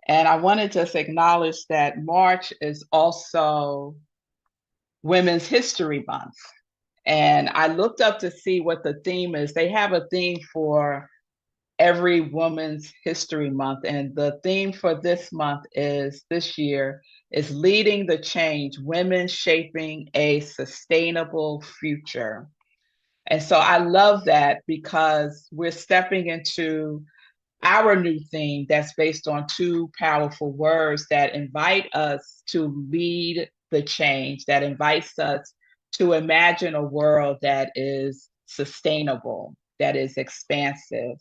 And I want to just acknowledge that March is also Women's History Month. And I looked up to see what the theme is. They have a theme for every Women's History Month. And the theme for this year is Leading the Change, Women Shaping a Sustainable Future. And so I love that because we're stepping into our new theme that's based on two powerful words that invite us to lead the change, that invites us to imagine a world that is sustainable, that is expansive.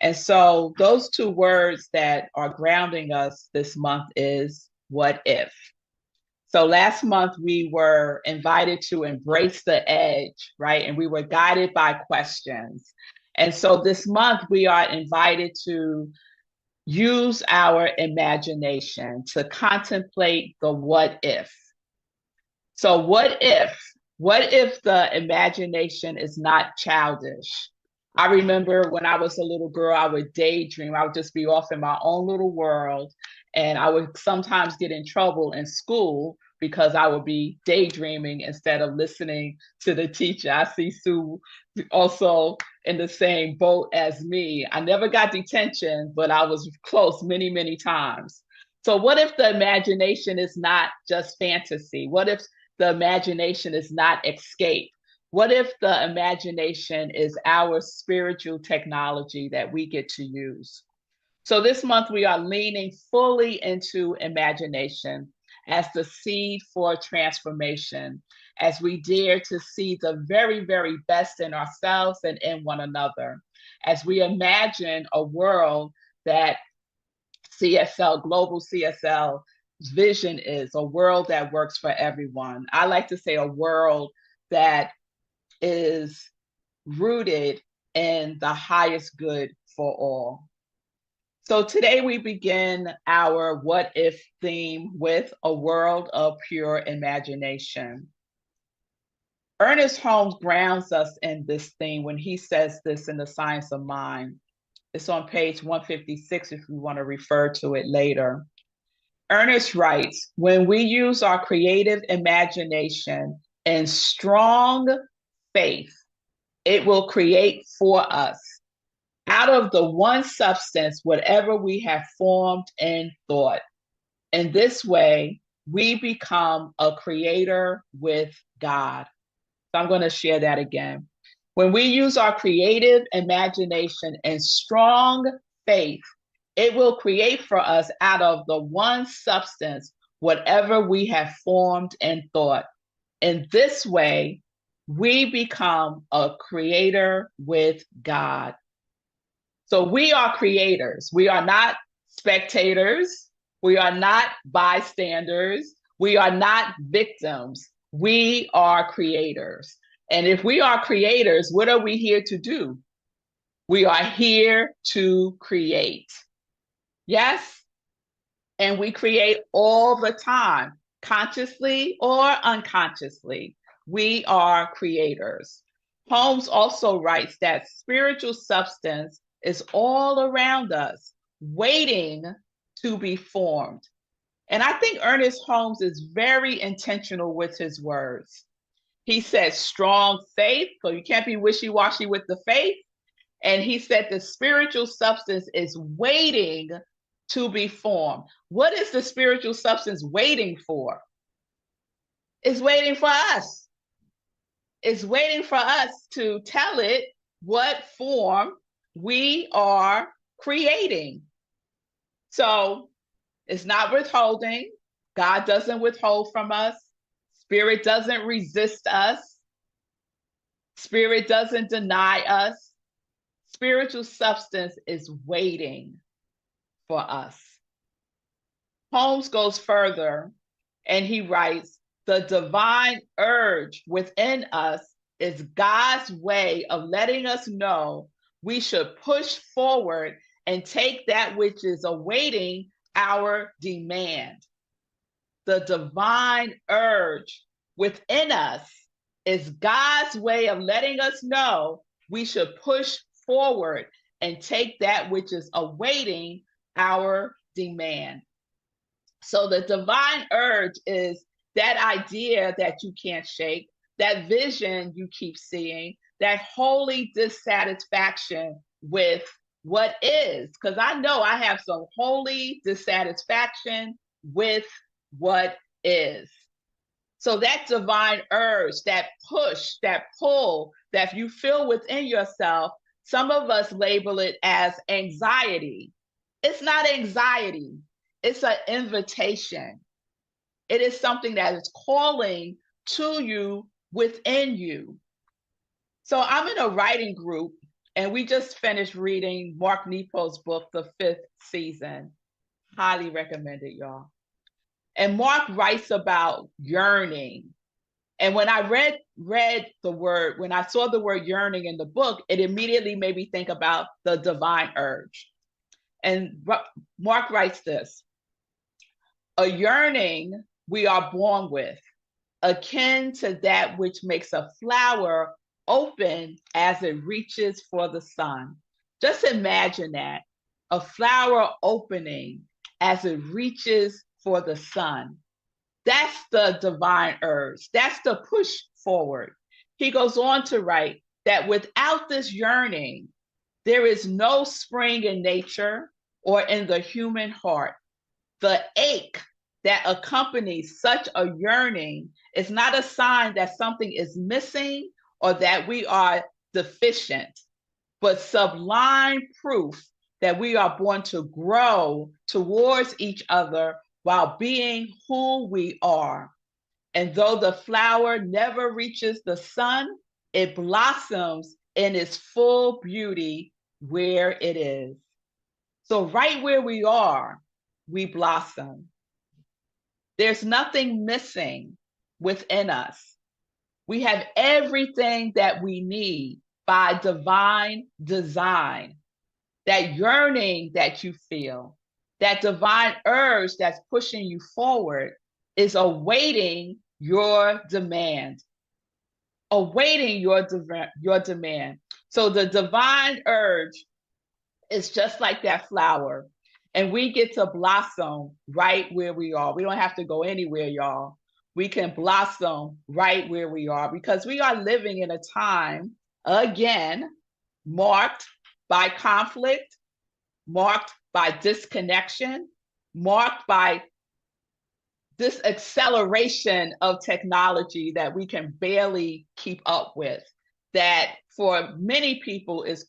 And so those two words that are grounding us this month is what if. So last month we were invited to embrace the edge, right? And we were guided by questions. And so this month we are invited to use our imagination to contemplate the what if. So what if the imagination is not childish? I remember when I was a little girl, I would daydream. I would just be off in my own little world. And I would sometimes get in trouble in school because I would be daydreaming instead of listening to the teacher. I see Sue also in the same boat as me. I never got detention, but I was close many, many times. So, what if the imagination is not just fantasy? What if the imagination is not escape? What if the imagination is our spiritual technology that we get to use? So this month we are leaning fully into imagination as the seed for transformation, as we dare to see the very, very best in ourselves and in one another, as we imagine a world that Global CSL vision is a world that works for everyone. I like to say a world that is rooted in the highest good for all. So today we begin our what if theme with a world of pure imagination. Ernest Holmes grounds us in this theme when he says this in The Science of Mind. It's on page 156 if you want to refer to it later. Ernest writes, when we use our creative imagination and strong faith, it will create for us out of the one substance whatever we have formed in thought. In this way, we become a creator with God. So I'm going to share that again. When we use our creative imagination and strong faith, it will create for us out of the one substance whatever we have formed and thought. In this way, we become a creator with God. So we are creators. We are not spectators. We are not bystanders. We are not victims. We are creators. And if we are creators, what are we here to do? We are here to create. Yes? And we create all the time, consciously or unconsciously. We are creators. Holmes also writes that spiritual substance is all around us, waiting to be formed. And I think Ernest Holmes is very intentional with his words. He says strong faith, so you can't be wishy-washy with the faith. And he said the spiritual substance is waiting to be formed. What is the spiritual substance waiting for? It's waiting for us. It's waiting for us to tell it what form we are creating. So it's not withholding. God doesn't withhold from us. Spirit doesn't resist us. Spirit doesn't deny us. Spiritual substance is waiting for us. Holmes goes further and he writes, the divine urge within us is God's way of letting us know we should push forward and take that which is awaiting our demand. The divine urge within us is God's way of letting us know we should push forward and take that which is awaiting our demand. So the divine urge is that idea that you can't shake, that vision you keep seeing, that holy dissatisfaction with what is. Because I know I have some holy dissatisfaction with what is. So that divine urge, that push, that pull that you feel within yourself, some of us label it as anxiety. It's not anxiety, it's an invitation. It is something that is calling to you within you. So I'm in a writing group, and we just finished reading Mark Nepo's book, The Fifth Season. Highly recommend it, y'all. And Mark writes about yearning. And when I read the word, when I saw the word yearning in the book, it immediately made me think about the divine urge. And Mark writes this: a yearning we are born with, akin to that which makes a flower open as it reaches for the sun. Just imagine that, a flower opening as it reaches for the sun. That's the divine urge. That's the push forward. He goes on to write that without this yearning, there is no spring in nature or in the human heart. The ache that accompanies such a yearning is not a sign that something is missing or that we are deficient, but sublime proof that we are born to grow towards each other while being who we are. And though the flower never reaches the sun, it blossoms in its full beauty where it is. So right where we are, we blossom. There's nothing missing within us. We have everything that we need by divine design. That yearning that you feel, that divine urge that's pushing you forward is awaiting your demand. Awaiting your demand. So the divine urge is just like that flower. And we get to blossom right where we are. We don't have to go anywhere, y'all. We can blossom right where we are because we are living in a time, again, marked by conflict, marked by disconnection, marked by this acceleration of technology that we can barely keep up with, that for many people is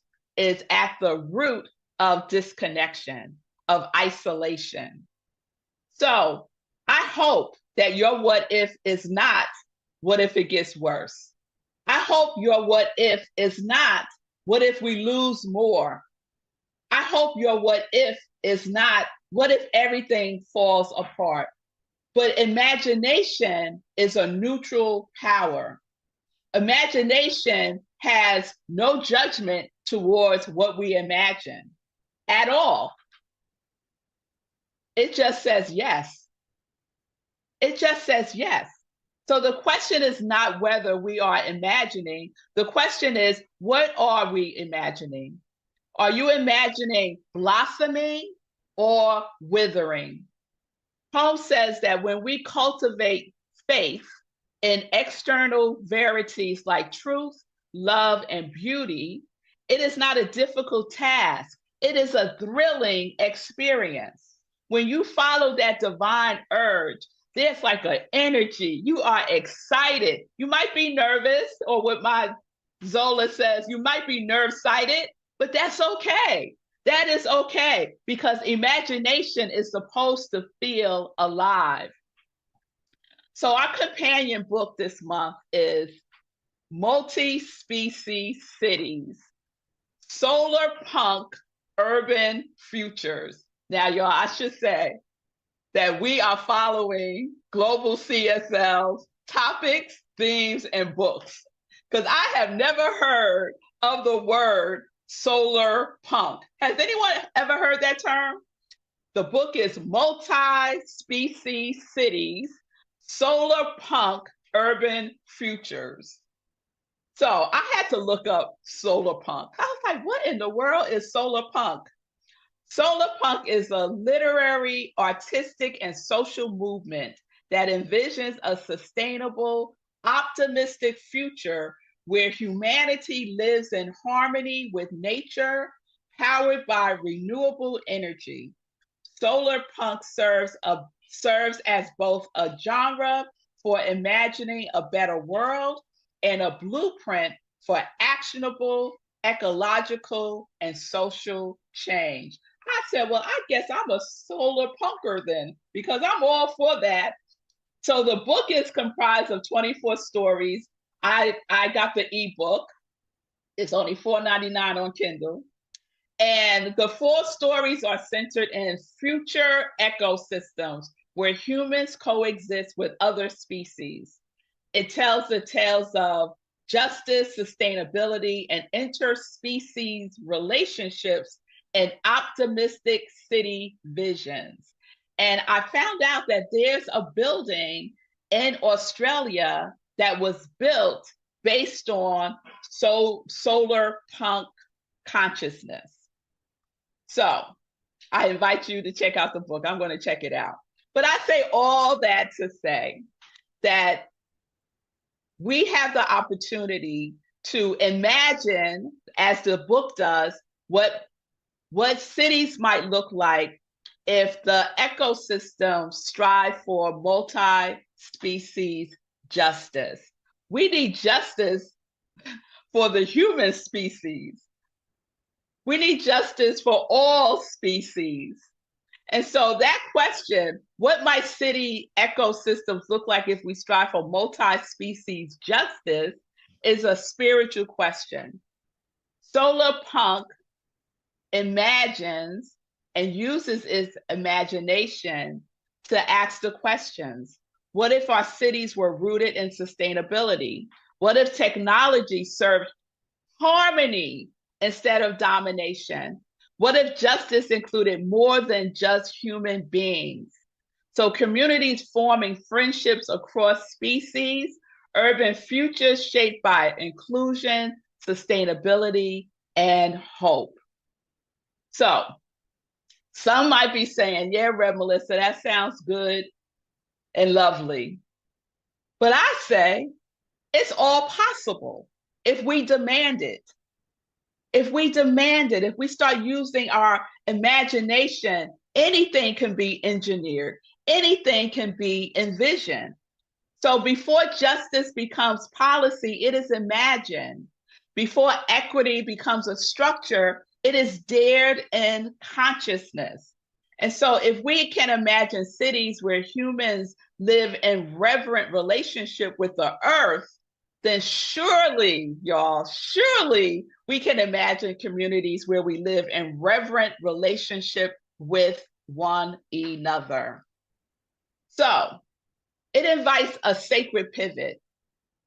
at the root of disconnection, of isolation. So I hope that your what if is not, what if it gets worse? I hope your what if is not, what if we lose more? I hope your what if is not, what if everything falls apart? But imagination is a neutral power. Imagination has no judgment towards what we imagine at all. It just says yes. It just says yes. So the question is not whether we are imagining. The question is, what are we imagining? Are you imagining blossoming or withering? Holmes says that when we cultivate faith in external verities like truth, love, and beauty, it is not a difficult task. It is a thrilling experience. When you follow that divine urge, there's like an energy. You are excited. You might be nervous, or what my Zola says, you might be nerve-sighted, but that's okay. That is okay, because imagination is supposed to feel alive. So our companion book this month is Multi-Species Cities, Solar Punk Urban Futures. Now, y'all, I should say that we are following Global CSL's topics, themes, and books, because I have never heard of the word solar punk. Has anyone ever heard that term? The book is Multi-Species Cities, Solar Punk Urban Futures. So I had to look up solar punk. I was like, what in the world is solar punk? Solar punk is a literary, artistic, and social movement that envisions a sustainable, optimistic future where humanity lives in harmony with nature, powered by renewable energy. Solar punk serves as both a genre for imagining a better world and a blueprint for actionable ecological and social change. I said, well, I guess I'm a solar punker then, because I'm all for that. So the book is comprised of 24 stories. I got the ebook. It's only $4.99 on Kindle. And the four stories are centered in future ecosystems where humans coexist with other species. It tells the tales of justice, sustainability, and interspecies relationships and optimistic city visions. And I found out that there's a building in Australia that was built based on solar punk consciousness. So I invite you to check out the book. I'm going to check it out. But I say all that to say that we have the opportunity to imagine, as the book does, what cities might look like if the ecosystems strive for multi-species justice. We need justice for the human species. We need justice for all species. And so that question, what might city ecosystems look like if we strive for multi-species justice, is a spiritual question. Solar punk imagines and uses its imagination to ask the questions. What if our cities were rooted in sustainability? What if technology served harmony instead of domination? What if justice included more than just human beings? So communities forming friendships across species, urban futures shaped by inclusion, sustainability, and hope. So some might be saying, yeah, Rev Melissa, that sounds good and lovely. But I say it's all possible if we demand it. If we demand it, if we start using our imagination, anything can be engineered, anything can be envisioned. So before justice becomes policy, it is imagined. Before equity becomes a structure, it is dared in consciousness. And so if we can imagine cities where humans live in reverent relationship with the earth, then surely, y'all, surely we can imagine communities where we live in reverent relationship with one another. So it invites a sacred pivot.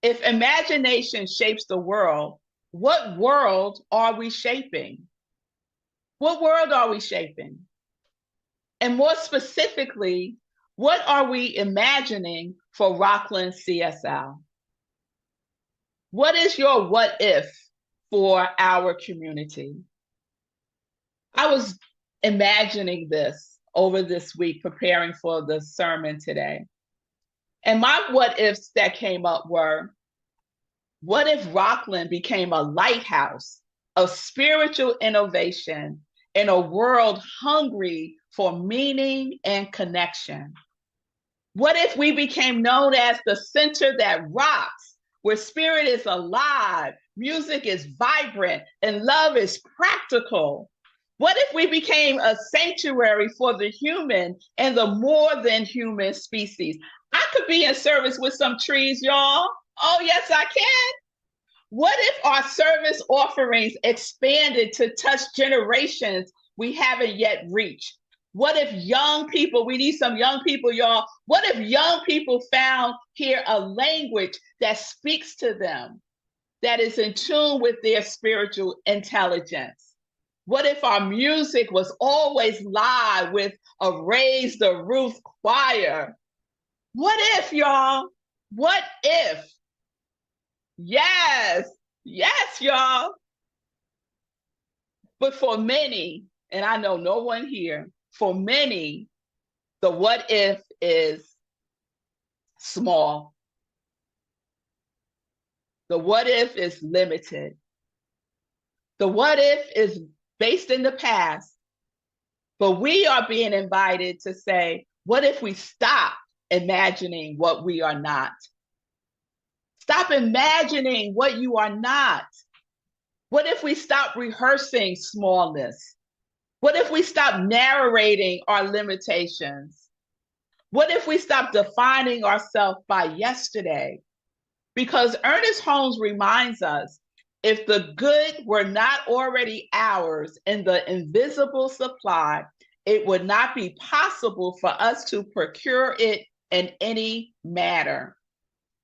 If imagination shapes the world, what world are we shaping? What world are we shaping? And more specifically, what are we imagining for Rockland CSL? What is your what if for our community? I was imagining this over this week, preparing for the sermon today. And my what ifs that came up were, what if Rockland became a lighthouse of spiritual innovation in a world hungry for meaning and connection? What if we became known as the center that rocks, where spirit is alive, music is vibrant, and love is practical? What if we became a sanctuary for the human and the more than human species? I could be in service with some trees, y'all. Oh, yes, I can. What if our service offerings expanded to touch generations we haven't yet reached? What if young people, we need some young people, y'all. What if young people found here a language that speaks to them, that is in tune with their spiritual intelligence? What if our music was always live with a Raise the Roof choir? What if, y'all? What if? Yes, yes, y'all. But for many, and I know no one here, for many, the what if is small. The what if is limited. The what if is based in the past, but we are being invited to say, what if we stop imagining what we are not? Stop imagining what you are not. What if we stop rehearsing smallness? What if we stop narrating our limitations? What if we stop defining ourselves by yesterday? Because Ernest Holmes reminds us, if the good were not already ours in the invisible supply, it would not be possible for us to procure it in any manner.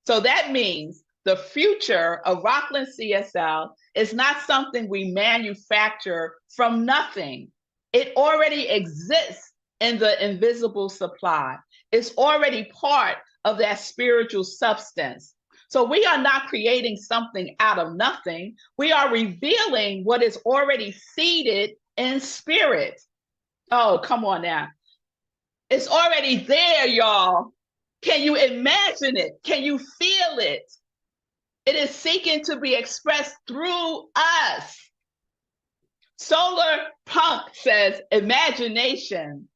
So that means the future of Rockland CSL is not something we manufacture from nothing. It already exists in the invisible supply. It's already part of that spiritual substance. So we are not creating something out of nothing. We are revealing what is already seated in spirit. Oh, come on now. It's already there, y'all. Can you imagine it? Can you feel it? It is seeking to be expressed through us. Solar Punk says imagination.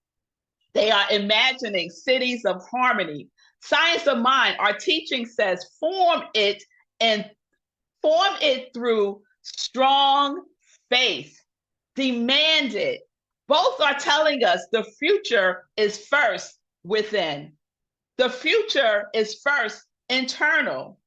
They are imagining cities of harmony. Science of Mind, our teaching says form it and form it through strong faith. Demand it. Both are telling us the future is first within. The future is first internal.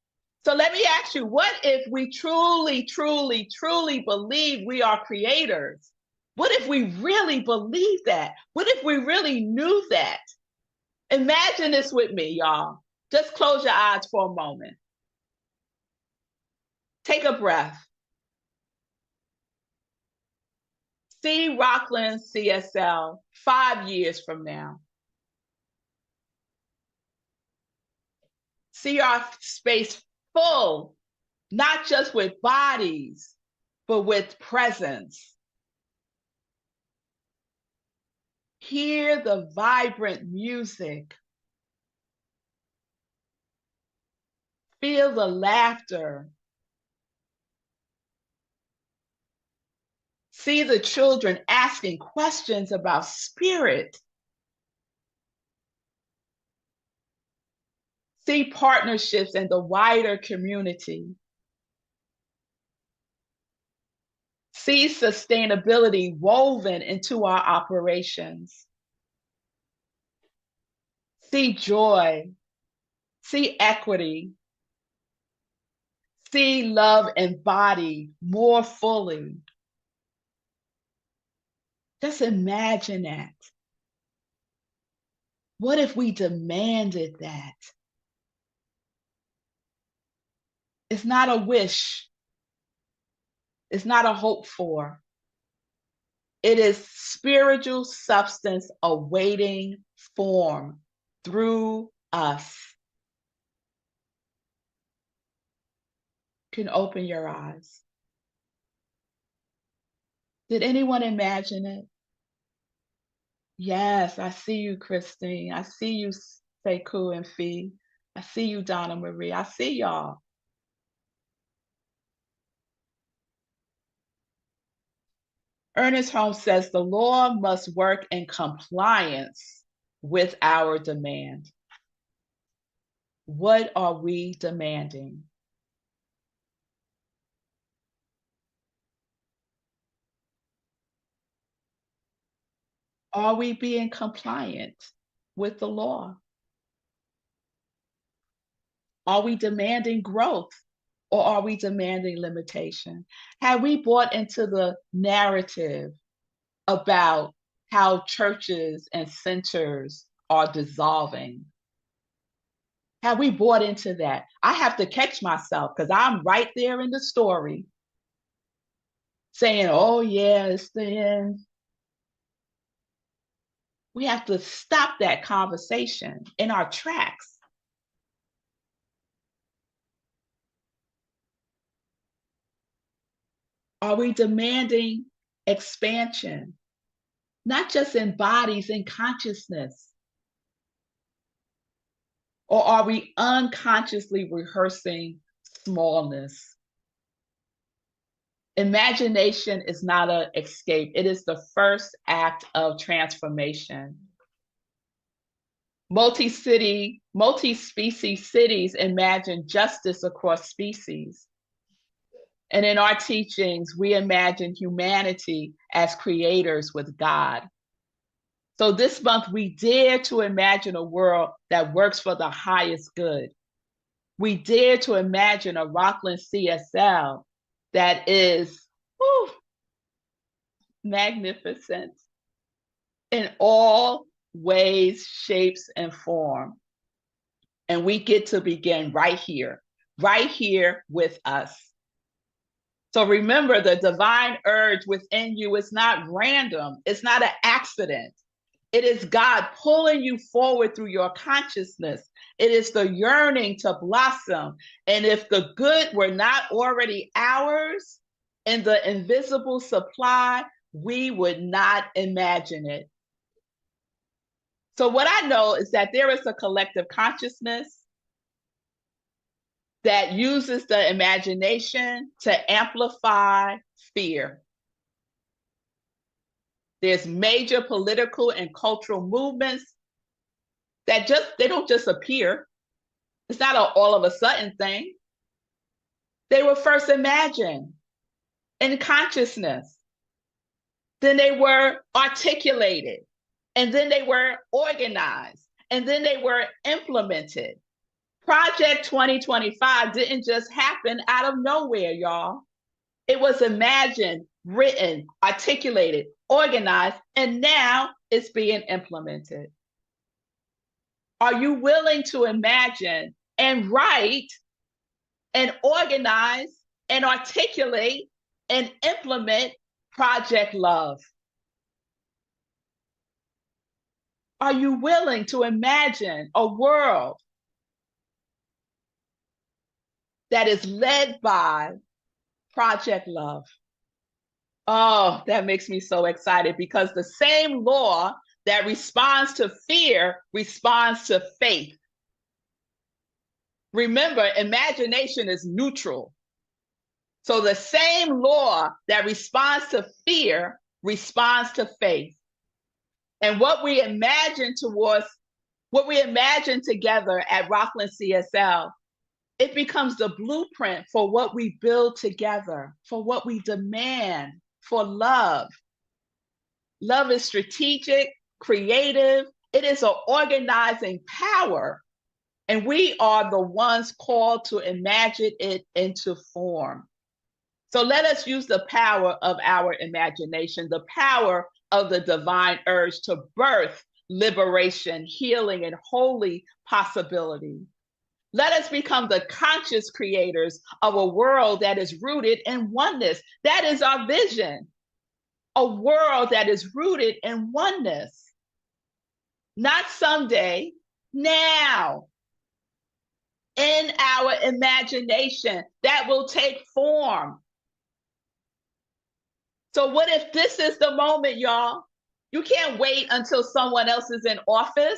So let me ask you, what if we truly, truly, truly believe we are creators? What if we really believe that? What if we really knew that? Imagine this with me, y'all. Just close your eyes for a moment. Take a breath. See Rockland CSL 5 years from now. See our space full, not just with bodies, but with presence. Hear the vibrant music. Feel the laughter. See the children asking questions about spirit. See partnerships in the wider community. See sustainability woven into our operations. See joy. See equity. See love embodied more fully. Just imagine that. What if we demanded that? It's not a wish. It's not a hope for. It is spiritual substance awaiting form through us. You can open your eyes. Did anyone imagine it? Yes, I see you, Christine. I see you, Sekou and Fee. I see you, Donna Marie. I see y'all. Ernest Holmes says the law must work in compliance with our demand. What are we demanding? Are we being compliant with the law? Are we demanding growth or are we demanding limitation? Have we bought into the narrative about how churches and centers are dissolving? Have we bought into that? I have to catch myself because I'm right there in the story saying, oh, yeah, it's the end. We have to stop that conversation in our tracks. Are we demanding expansion? not just in bodies, in consciousness? Or are we unconsciously rehearsing smallness? Imagination is not an escape. It is the first act of transformation. Multi-species cities imagine justice across species. And in our teachings, we imagine humanity as creators with God. So this month, we dare to imagine a world that works for the highest good. We dare to imagine a Rockland CSL that is magnificent in all ways, shapes, and form. And we get to begin right here with us. So remember, the divine urge within you is not random. It's not an accident. It is God pulling you forward through your consciousness. It is the yearning to blossom. And if the good were not already ours in the invisible supply, we would not imagine it. So what I know is that there is a collective consciousness that uses the imagination to amplify fear. There's major political and cultural movements that they don't just appear. It's not an all of a sudden thing. They were first imagined in consciousness. Then they were articulated. And then they were organized. And then they were implemented. Project 2025 didn't just happen out of nowhere, y'all. It was imagined, written, articulated, organized, and now it's being implemented. Are you willing to imagine and write and organize and articulate and implement Project Love? Are you willing to imagine a world that is led by Project Love? Oh, that makes me so excited, because the same law that responds to fear responds to faith. Remember, imagination is neutral. So the same law that responds to fear responds to faith. And what we imagine together at Rockland CSL, it becomes the blueprint for what we build together, for what we demand, for love. Love is strategic, creative. It is an organizing power. And we are the ones called to imagine it into form. So let us use the power of our imagination, the power of the divine urge to birth liberation, healing, and holy possibility. Let us become the conscious creators of a world that is rooted in oneness. That is our vision. A world that is rooted in oneness. Not someday, now. In our imagination, that will take form. So what if this is the moment, y'all? You can't wait until someone else is in office.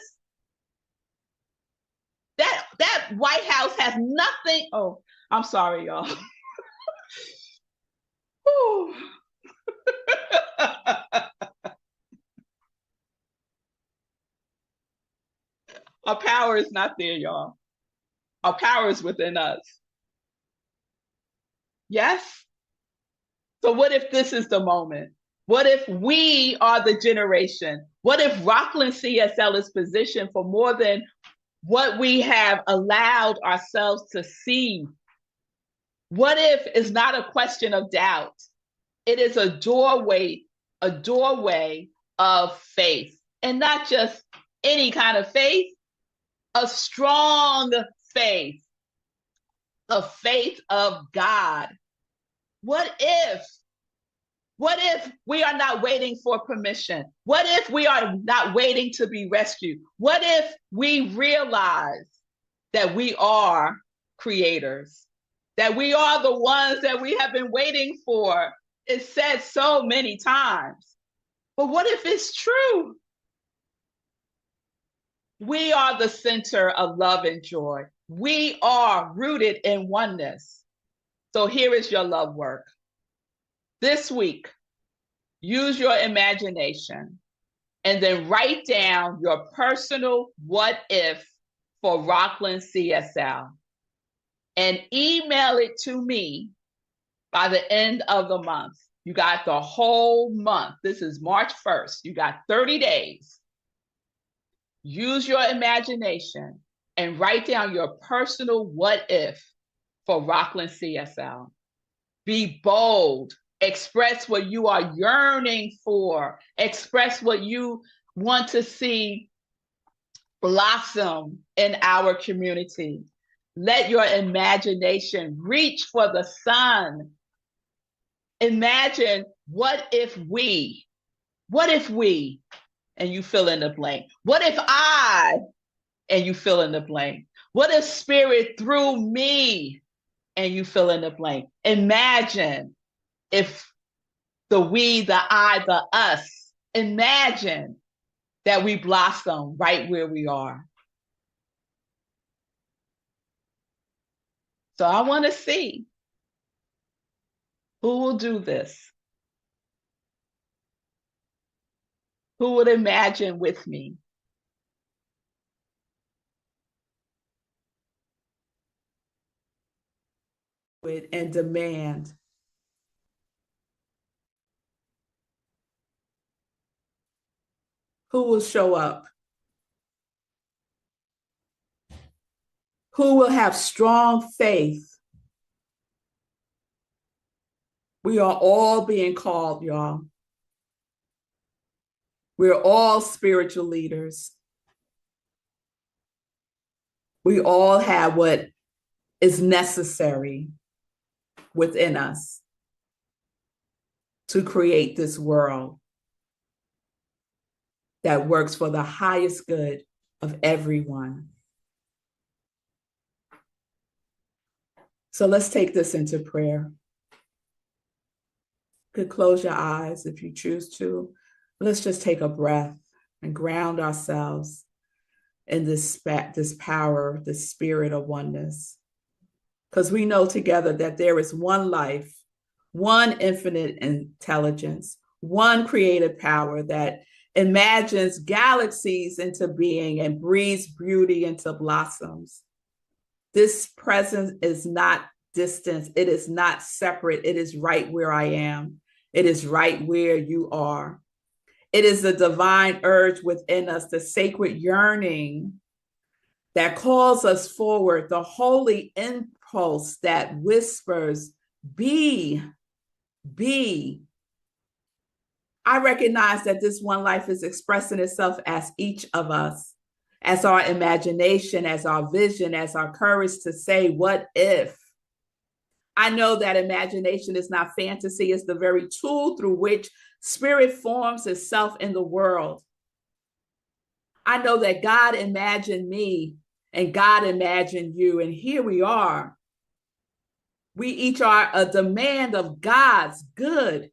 That White House has nothing. Oh, I'm sorry, y'all. Our power is not there, y'all. Our power is within us. Yes? So what if this is the moment? What if we are the generation? What if Rockland CSL is positioned for more than what we have allowed ourselves to see? What if it's not a question of doubt? It is a doorway of faith. And not just any kind of faith, a strong faith, a faith of God. What if we are not waiting for permission? What if we are not waiting to be rescued? What if we realize that we are creators, that we are the ones that we have been waiting for? It's said so many times. But what if it's true? We are the center of love and joy. We are rooted in oneness. So here is your love work. This week, use your imagination and then write down your personal what if for Rockland CSL and email it to me by the end of the month. You got the whole month. This is March 1st. You got 30 days. Use your imagination and write down your personal what if for Rockland CSL. Be bold. Express what you are yearning for. Express what you want to see blossom in our community. Let your imagination reach for the sun. Imagine what if we, and you fill in the blank. What if I, and you fill in the blank. What if spirit through me, and you fill in the blank. Imagine if the we, the I, the us, imagine that we blossom right where we are. So I want to see who will do this. Who would imagine with me? And demand. Who will show up? Who will have strong faith? We are all being called, y'all. We're all spiritual leaders. We all have what is necessary within us to create this world that works for the highest good of everyone. So let's take this into prayer. You could close your eyes if you choose to. Let's just take a breath and ground ourselves in this power, this spirit of oneness. Because we know together that there is one life, one infinite intelligence, one creative power that imagines galaxies into being and breathes beauty into blossoms. This presence is not distant. It is not separate. It is right where I am. It is right where you are. It is the divine urge within us, the sacred yearning that calls us forward, the holy impulse that whispers, be. I recognize that this one life is expressing itself as each of us, as our imagination, as our vision, as our courage to say, what if? I know that imagination is not fantasy, it's the very tool through which spirit forms itself in the world. I know that God imagined me and God imagined you, and here we are. We each are a demand of God's good.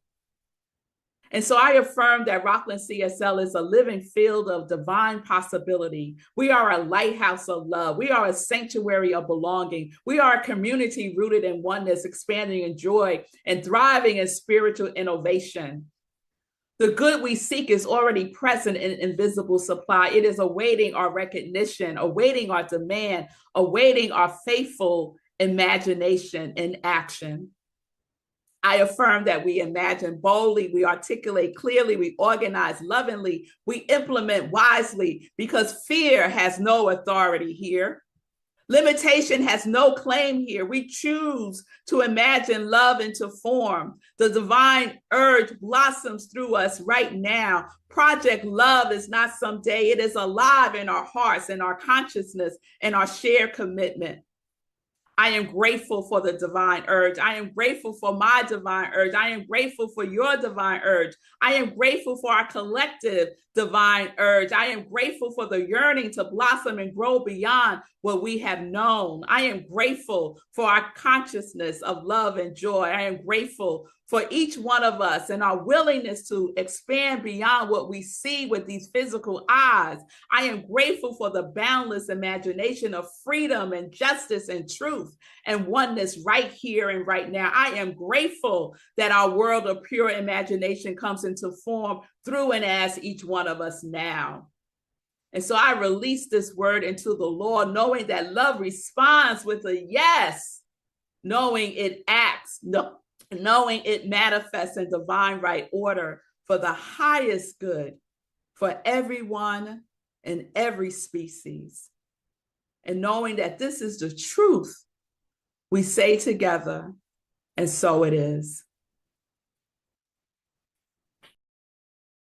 And so I affirm that Rockland CSL is a living field of divine possibility. We are a lighthouse of love. We are a sanctuary of belonging. We are a community rooted in oneness, expanding in joy and thriving in spiritual innovation. The good we seek is already present in invisible supply. It is awaiting our recognition, awaiting our demand, awaiting our faithful imagination in action. I affirm that we imagine boldly, we articulate clearly, we organize lovingly, we implement wisely, because fear has no authority here. Limitation has no claim here. We choose to imagine love into form. The divine urge blossoms through us right now. Project Love is not someday. It is alive in our hearts, in our consciousness, and our shared commitment. I am grateful for the divine urge. I am grateful for my divine urge. I am grateful for your divine urge. I am grateful for our collective divine urge. I am grateful for the yearning to blossom and grow beyond what we have known. I am grateful for our consciousness of love and joy. I am grateful for each one of us and our willingness to expand beyond what we see with these physical eyes. I am grateful for the boundless imagination of freedom and justice and truth and oneness right here and right now. I am grateful that our world of pure imagination comes into form through and as each one of us now. And so I release this word into the Lord, knowing that love responds with a yes, knowing it acts, knowing it manifests in divine right order for the highest good for everyone and every species. And knowing that this is the truth, we say together, and so it is.